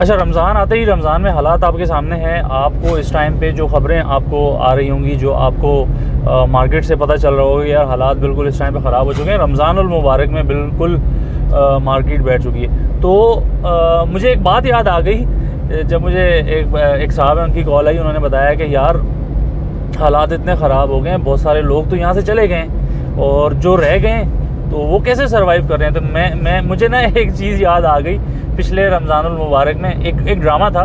अच्छा, रमज़ान आते ही रमज़ान में हालात आपके सामने हैं। आपको इस टाइम पे जो ख़बरें आपको आ रही होंगी, जो आपको मार्केट से पता चल रहा होगा यार हालात बिल्कुल इस टाइम पे ख़राब हो चुके हैं। रमज़ानुल मुबारक में बिल्कुल मार्केट बैठ चुकी है। तो मुझे एक बात याद आ गई जब मुझे एक साहब है, उनकी कॉल आई। उन्होंने बताया कि यार हालात इतने ख़राब हो गए हैं, बहुत सारे लोग तो यहाँ से चले गए और जो रह गए तो वो कैसे सर्वाइव कर रहे हैं। तो मुझे ना एक चीज़ याद आ गई। पिछले रमज़ानुल मुबारक में एक ड्रामा था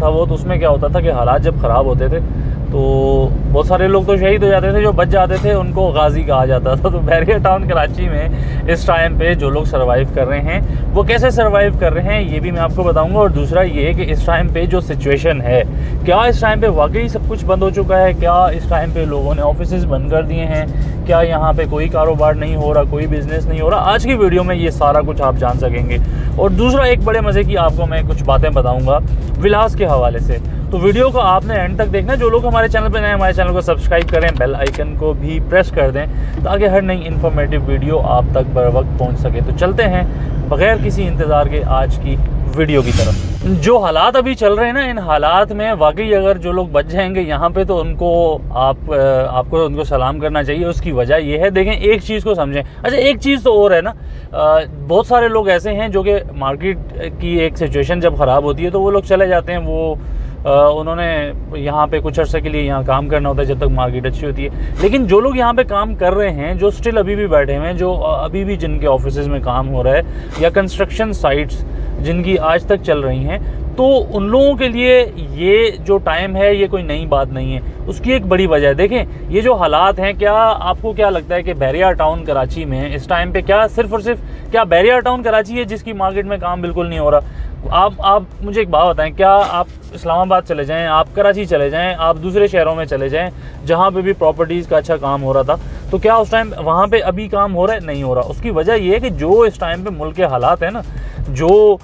वो। तो उसमें क्या होता था कि हालात जब ख़राब होते थे तो बहुत सारे लोग तो शहीद हो जाते थे, जो बच जाते थे उनको गाजी कहा जाता था। तो बैरियर टाउन कराची में इस टाइम पे जो लोग सर्वाइव कर रहे हैं वो कैसे सर्वाइव कर रहे हैं ये भी मैं आपको बताऊंगा। और दूसरा ये कि इस टाइम पे जो सिचुएशन है, क्या इस टाइम पे वाकई सब कुछ बंद हो चुका है, क्या इस टाइम पे लोगों ने ऑफिसेज बंद कर दिए हैं, क्या यहाँ पे कोई कारोबार नहीं हो रहा, कोई बिज़नेस नहीं हो रहा। आज की वीडियो में ये सारा कुछ आप जान सकेंगे। और दूसरा एक बड़े मज़े की आपको मैं कुछ बातें बताऊँगा विलास के हवाले से। तो वीडियो को आपने एंड तक देखना। जो लोग हमारे चैनल पर नए, हमारे चैनल को सब्सक्राइब करें, बेल आइकन को भी प्रेस कर दें ताकि हर नई इन्फॉर्मेटिव वीडियो आप तक बर वक्त पहुँच सके। तो चलते हैं बग़ैर किसी इंतज़ार के आज की वीडियो की तरफ। जो हालात अभी चल रहे हैं ना, इन हालात में वाकई अगर जो लोग बच जाएंगे यहाँ पे तो उनको आपको उनको सलाम करना चाहिए। उसकी वजह ये है, देखें एक चीज़ को समझें। अच्छा, एक चीज़ तो और है ना, बहुत सारे लोग ऐसे हैं जो कि मार्केट की एक सिचुएशन जब ख़राब होती है तो वो लोग चले जाते हैं। वो उन्होंने यहाँ पे कुछ अर्से के लिए यहाँ काम करना होता है जब तक मार्केट अच्छी होती है। लेकिन जो लोग यहाँ पे काम कर रहे हैं, जो स्टिल अभी भी बैठे हुए हैं, जो अभी भी जिनके ऑफिसेज में काम हो रहा है या कंस्ट्रक्शन साइट्स जिनकी आज तक चल रही हैं, तो उन लोगों के लिए ये जो टाइम है ये कोई नई बात नहीं है। उसकी एक बड़ी वजह है। देखें ये जो हालात हैं, क्या आपको क्या लगता है कि बैरियर टाउन कराची में इस टाइम पे क्या सिर्फ और सिर्फ क्या बैरियर टाउन कराची है जिसकी मार्केट में काम बिल्कुल नहीं हो रहा? आप मुझे एक बात बताएं, क्या आप इस्लामाबाद चले जाएं, आप कराची चले जाएं, आप दूसरे शहरों में चले जाएं जहां पे भी प्रॉपर्टीज़ का अच्छा काम हो रहा था, तो क्या उस टाइम वहां पे अभी काम हो रहा है? नहीं हो रहा। उसकी वजह ये है कि जो इस टाइम पे मुल्क के हालात है ना, जो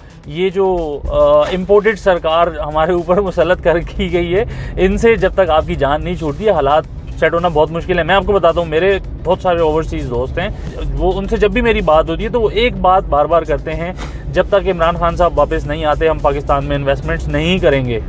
इम्पोर्टेड सरकार हमारे ऊपर मुसल्लत कर की गई है, इनसे जब तक आपकी जान नहीं छूटती है हालात सेट होना बहुत मुश्किल है। मैं आपको बताता हूँ, मेरे बहुत सारे ओवरसीज़ दोस्त हैं, वो उनसे जब भी मेरी बात होती है तो वो एक बात बार बार करते हैं, जब तक इमरान खान साहब वापस नहीं आते हम पाकिस्तान में इन्वेस्टमेंट्स नहीं करेंगे।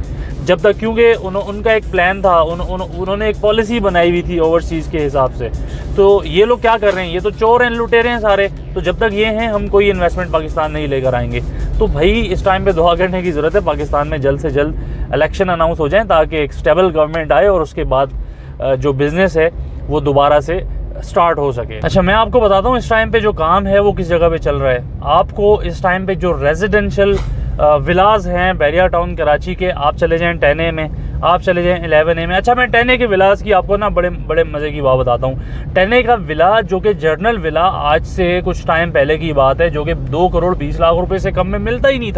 जब तक, क्योंकि उनका एक प्लान था, उन्होंने एक पॉलिसी बनाई हुई थी ओवरसीज़ के हिसाब से। तो ये लोग क्या कर रहे हैं, ये तो चोर हैं, लुटेरे हैं सारे। तो जब तक ये हैं हम कोई इन्वेस्टमेंट पाकिस्तान नहीं लेकर आएंगे। तो भाई इस टाइम पे दुआ करने की ज़रूरत है, पाकिस्तान में जल्द से जल्द इलेक्शन अनाउंस हो जाएँ ताकि एक स्टेबल गवर्नमेंट आए और उसके बाद जो बिज़नेस है वो दोबारा से स्टार्ट हो सके। अच्छा, मैं आपको बताता हूँ इस टाइम पे जो काम है वो किस जगह पे चल रहा है। आपको इस टाइम पे जो रेजिडेंशियल विलाज हैं बैरियर टाउन कराची के, आप चले जाएं 10A में, आप चले जाएं 11A में। अच्छा, मैं 10A के विलाज की आपको ना बड़े बड़े मज़े की बात बताता हूँ। 10A का विला जो कि जर्नल विला आज से कुछ टाइम पहले की बात है, जो कि 2 करोड़ 20 लाख रुपए से कम में मिलता ही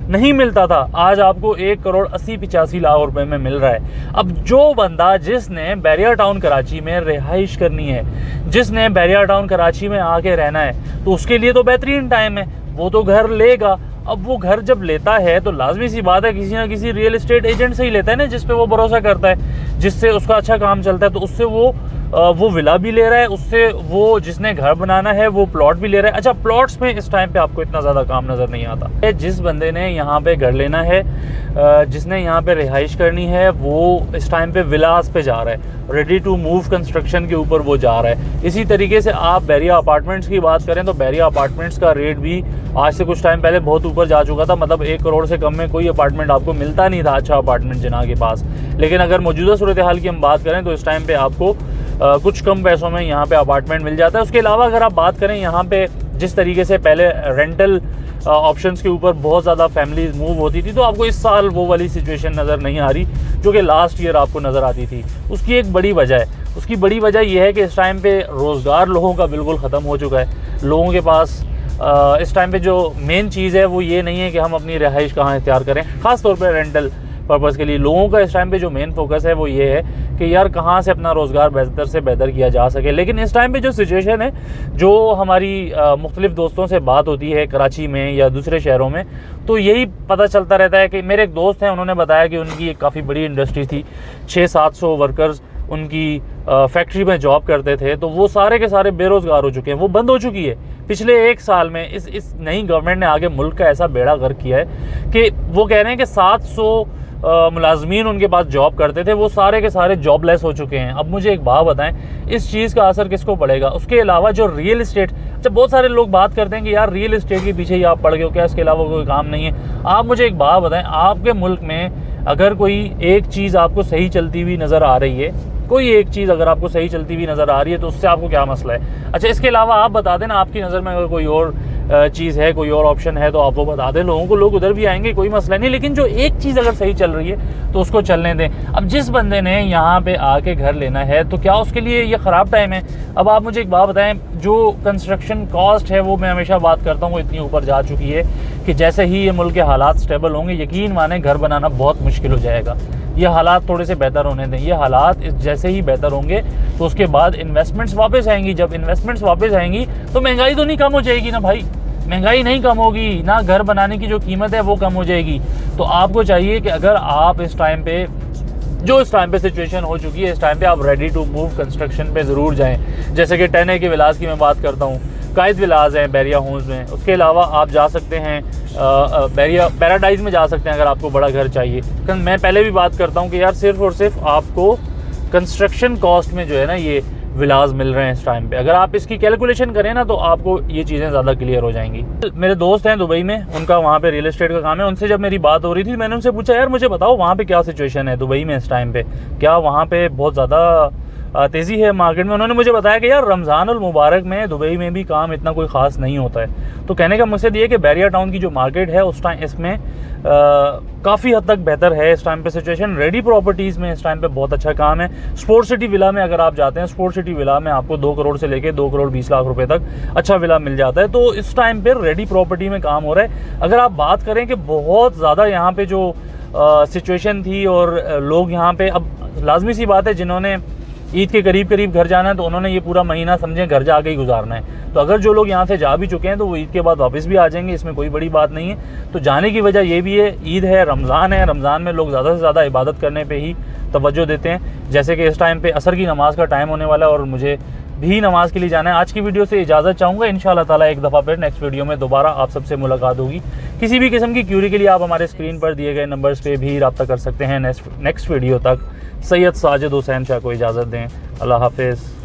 नहीं मिलता था, आज आपको 1 करोड़ 80-85 लाख रुपए में मिल रहा है। अब जो बंदा जिसने बैरियर टाउन कराची में रिहाइश करनी है, जिसने बैरियर टाउन कराची में आके रहना है, तो उसके लिए तो बेहतरीन टाइम है, वो तो घर लेगा। अब वो घर जब लेता है तो लाजमी सी बात है किसी ना किसी रियल एस्टेट एजेंट से ही लेता है ना, जिस पे वो भरोसा करता है, जिससे उसका अच्छा काम चलता है। तो उससे वो विला भी ले रहा है, उससे वो जिसने घर बनाना है वो प्लॉट भी ले रहा है। अच्छा, प्लॉट्स में इस टाइम पे आपको इतना ज़्यादा काम नज़र नहीं आता। जिस बंदे ने यहाँ पे घर लेना है, जिसने यहाँ पे रिहाइश करनी है, वो इस टाइम पे विलास पे जा रहा है, रेडी टू मूव कंस्ट्रक्शन के ऊपर वो जा रहा है। इसी तरीके से आप बैरियर अपार्टमेंट्स की बात करें तो बैरियर अपार्टमेंट्स का रेट भी आज से कुछ टाइम पहले बहुत ऊपर जा चुका था। मतलब 1 करोड़ से कम में कोई अपार्टमेंट आपको मिलता नहीं था, अच्छा अपार्टमेंट जिना के पास। लेकिन अगर मौजूदा सूरत हाल की हम बात करें तो इस टाइम पे आपको कुछ कम पैसों में यहाँ पे अपार्टमेंट मिल जाता है। उसके अलावा अगर आप बात करें यहाँ पे जिस तरीके से पहले रेंटल ऑप्शंस के ऊपर बहुत ज़्यादा फैमिलीज मूव होती थी, तो आपको इस साल वो वाली सिचुएशन नज़र नहीं आ रही जो कि लास्ट ईयर आपको नज़र आती थी। उसकी एक बड़ी वजह है, उसकी बड़ी वजह यह है कि इस टाइम पे रोज़गार लोगों का बिल्कुल ख़त्म हो चुका है। लोगों के पास इस टाइम पे जो मेन चीज़ है वो ये नहीं है कि हम अपनी रिहाइश कहाँ इख्तियार करें, ख़ास तौर पे रेंटल पर्पज़ के लिए। लोगों का इस टाइम पे जो मेन फोकस है वो ये है कि यार कहाँ से अपना रोज़गार बेहतर से बेहतर किया जा सके। लेकिन इस टाइम पे जो सिचुएशन है, जो हमारी मुख्तलिफ़ दोस्तों से बात होती है कराची में या दूसरे शहरों में, तो यही पता चलता रहता है कि मेरे एक दोस्त हैं, उन्होंने बताया कि उनकी एक काफ़ी बड़ी इंडस्ट्री थी, 600-700 वर्कर्स उनकी फैक्ट्री में जॉब करते थे, तो वो सारे के सारे बेरोज़गार हो चुके हैं, वो बंद हो चुकी है। पिछले 1 साल में इस नई गवर्नमेंट ने आगे मुल्क का ऐसा बेड़ा गर्क किया है कि वो कह रहे हैं कि 700 मुलाजमीन उनके पास जॉब करते थे, वो सारे के सारे जॉबलेस हो चुके हैं। अब मुझे एक बात बताएं, इस चीज़ का असर किसको पड़ेगा? उसके अलावा जो रियल इस्टेट, जब बहुत सारे लोग बात करते हैं कि यार रियल इस्टेट के पीछे ही आप पड़ गए हो क्या, इसके अलावा कोई काम नहीं है। आप मुझे एक बात बताएं, आपके मुल्क में अगर कोई एक चीज़ आपको सही चलती हुई नज़र आ रही है, कोई एक चीज़ अगर आपको सही चलती हुई नज़र आ रही है, तो उससे आपको क्या मसला है? अच्छा, इसके अलावा आप बता देना आपकी नज़र में अगर कोई और चीज़ है, कोई और ऑप्शन है, तो आप वो बता दें लोगों को, लोग उधर भी आएंगे, कोई मसला नहीं। लेकिन जो एक चीज़ अगर सही चल रही है तो उसको चलने दें। अब जिस बंदे ने यहाँ पे आके घर लेना है, तो क्या उसके लिए ये ख़राब टाइम है? अब आप मुझे एक बात बताएं, जो कंस्ट्रक्शन कॉस्ट है वो मैं हमेशा बात करता हूँ इतनी ऊपर जा चुकी है कि जैसे ही ये मुल्क के हालात स्टेबल होंगे, यकीन माने घर बनाना बहुत मुश्किल हो जाएगा। ये हालात थोड़े से बेहतर होने दें, ये हालात जैसे ही बेहतर होंगे तो उसके बाद इन्वेस्टमेंट्स वापस आएंगी। जब इन्वेस्टमेंट्स वापस आएंगी तो महंगाई तो नहीं कम हो जाएगी ना भाई, महंगाई नहीं कम होगी ना, घर बनाने की जो कीमत है वो कम हो जाएगी। तो आपको चाहिए कि अगर आप इस टाइम पे, जो इस टाइम पे सिचुएशन हो चुकी है, इस टाइम पे आप रेडी टू मूव कंस्ट्रक्शन पे ज़रूर जाएं। जैसे कि 10A के विलास की मैं बात करता हूँ, कायद विलास हैं बैरिया होम्स में, उसके अलावा आप जा सकते हैं बैरिया पैराडाइज में जा सकते हैं अगर आपको बड़ा घर चाहिए। मैं पहले भी बात करता हूँ कि यार सिर्फ और सिर्फ आपको कंस्ट्रक्शन कॉस्ट में जो है ना ये विलास मिल रहे हैं इस टाइम पे, अगर आप इसकी कैलकुलेशन करें ना तो आपको ये चीज़ें ज़्यादा क्लियर हो जाएंगी। मेरे दोस्त हैं दुबई में, उनका वहाँ पे रियल एस्टेट का काम है, उनसे जब मेरी बात हो रही थी मैंने उनसे पूछा यार मुझे बताओ वहाँ पे क्या सिचुएशन है दुबई में इस टाइम पे, क्या वहाँ पे बहुत ज़्यादा तेज़ी है मार्केट में? उन्होंने मुझे बताया कि यार रमज़ान उल मुबारक में दुबई में भी काम इतना कोई ख़ास नहीं होता है। तो कहने का मकसद ये है कि बैरिया टाउन की जो मार्केट है उस टाइम इसमें काफ़ी हद तक बेहतर है इस टाइम पे सिचुएशन। रेडी प्रॉपर्टीज़ में इस टाइम पे बहुत अच्छा काम है। स्पोर्ट सिटी विला में अगर आप जाते हैं, स्पोर्ट सिटी विला में आपको 2 करोड़ से लेके 2 करोड़ 20 लाख रुपए तक अच्छा विला मिल जाता है। तो इस टाइम पे रेडी प्रॉपर्टी में काम हो रहा है। अगर आप बात करें कि बहुत ज़्यादा यहाँ पे जो सिचुएशन थी और लोग यहाँ पे, अब लाजमी सी बात है जिन्होंने ईद के करीब करीब घर जाना है तो उन्होंने ये पूरा महीना समझें घर जाके ही गुजारना है। तो अगर जो लोग यहाँ से जा भी चुके हैं तो वो ईद के बाद वापस भी आ जाएंगे, इसमें कोई बड़ी बात नहीं है। तो जाने की वजह ये भी है, ईद है, रमज़ान है, रमज़ान में लोग ज़्यादा से ज़्यादा इबादत करने पे ही तवज्जो देते हैं। जैसे कि इस टाइम पे असर की नमाज़ का टाइम होने वाला है और मुझे भी नमाज के लिए जाना है। आज की वीडियो से इजाज़त चाहूँगा, इंशाअल्लाह ताला एक दफ़ा फिर नेक्स्ट वीडियो में दोबारा आप सबसे मुलाकात होगी। किसी भी किस्म की क्यूरी के लिए आप हमारे स्क्रीन पर दिए गए नंबर्स पे भी रब्ता कर सकते हैं। नेक्स्ट वीडियो तक सैयद साजिद हुसैन शाह को इजाज़त दें। अल्लाह हाफिज़।